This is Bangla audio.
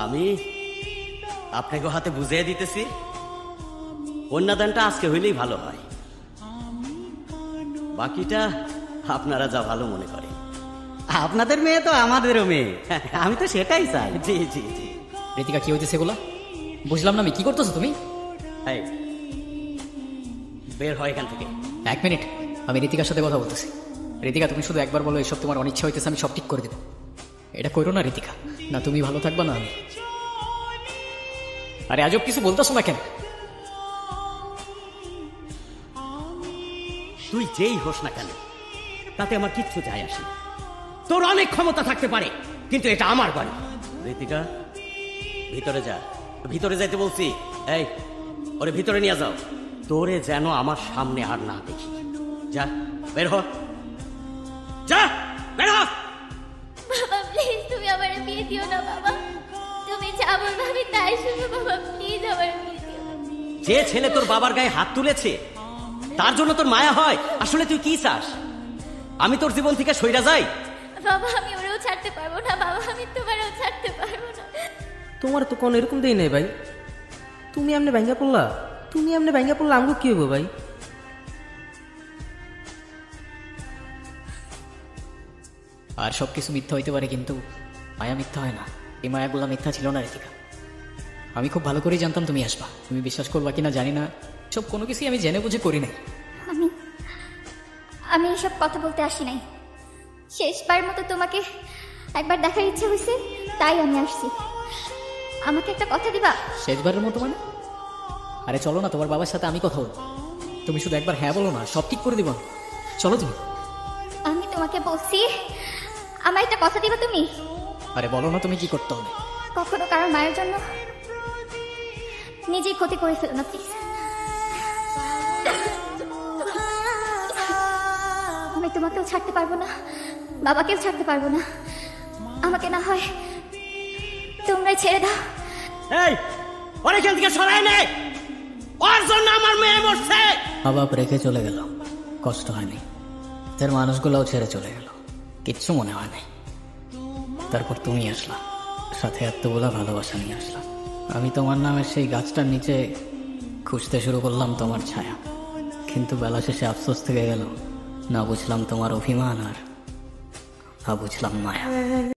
আমি আপনাকে হাতে বুঝিয়ে দিতেছি, কন্যাদানটা আজকে হইলেই ভালো হয়, বাকিটা আপনারা যা ভালো মনে করেন। আপনাদের মেয়ে তো আমাদেরও মেয়ে, আমি তো সেটাই চাই। জি জি জি। ঋতিকা কি হইতেছে এগুলা? বুঝলাম না আমি, কি করতেছো তুমি? এই, বের হয় এখান থেকে। 1 মিনিট, আমি ঋতিকার সাথে কথা বলতেছি। ঋতিকা, তুমি শুধু একবার বলো এসব তোমার অনিচ্ছা হইতেছে, আমি সব ঠিক করে দেবো। এটা করো না ঋতিকা, না তুমি ভালো থাকবা না আমি। আরে আজব কিছু বলতেছো না কেন? তুই যেই হোস না কেন তাতে আমার কিচ্ছু যায় আসে না। তোর অনেক ক্ষমতা থাকতে পারে, কিন্তু এটা আমার বাড়ি। ঋতিকা, ভিতরে যা। ভিতরে যাইতে বলছি। এই, ওরে ভিতরে নিয়ে যাও। তোরে যেন আমার সামনে আর না দেখি। যা, বের হ। যা, বের হ। বাবা প্লিজ তুমি আমার বিয়ে দিও না বাবা, তুমি যা বলবে আমি তাই শুনবো বাবা, প্লিজ আমার বিয়ে দিও না। যে ছেলে তোর বাবার গায়ে হাত তুলেছে তার জন্য তোর মায়া হয়? আসলে তুই কি চাস? আমি তোর জীবন থেকে সইরা যাই? বাবা আমি ওরেও ছাড়তে পারবো না বাবা, আমি তোমারও ছাড়তে পারবো না। তোমার তো কোন এরকম দেই নাই ভাই, তুমি এমনি ভাঙ্গা পড়লা, আমগো কি হবো ভাই? আর সবকিছু মিথ্যা হইতে পারে, কিন্তু মায়া মিথ্যা হয় না। এই মায়াগুলা মিথ্যা ছিল না ঋতিকা। আমি খুব ভালো করেই জানতাম তুমি আসবা। তুমি বিশ্বাস করবা কিনা জানি না, সব কোনো কিছুই আমি জেনে বুঝে করি নাই। আমি এসব কথা বলতে আসি নাই, শেষবার মতো তোমাকে একবার দেখার ইচ্ছে হয়েছে তাই আমি আসছি। আমাকে একটা কথা দিবা? শেষবারের মতো মানে? আরে চলো না, তোমার বাবার সাথে আমি কথা বলবো। তুমি শুধু একবার হ্যাঁ বলো না, সব ঠিক করে দিব। চলো তুমি। আমি তোমাকে বলছি আমার একটা কথা দিবা তুমি? আরে বলো না তুমি কি করতে হবে। কখনো কারোর মায়ের জন্য নিজেই ক্ষতি করে ফেলো না প্লিজ। আমি তোমাকেও ছাড়তে পারবো না, বাবাকেও ছাড়তে পারবো না। আমাকে না হয় তোমরাই ছেড়ে দাও। এই, ওর এখান থেকে সরাই নে, ওর জন্য আমার মেয়ে মরছে। মা বাপ রেখে চলে গেল, কষ্ট হয়নি। তার মানুষগুলোও ছেড়ে চলে গেল, কিচ্ছু মনে হয় নাই। তারপর তুমি আসলা, সাথে এতগুলা ভালোবাসা নিয়ে আসলা। আমি তোমার নামের সেই গাছটার নিচে খুঁজতে শুরু করলাম তোমার ছায়া, কিন্তু বেলা শেষে আফসোস থেকে গেল। না বুঝলাম তোমার অভিমান, আর না বুঝলাম মায়া।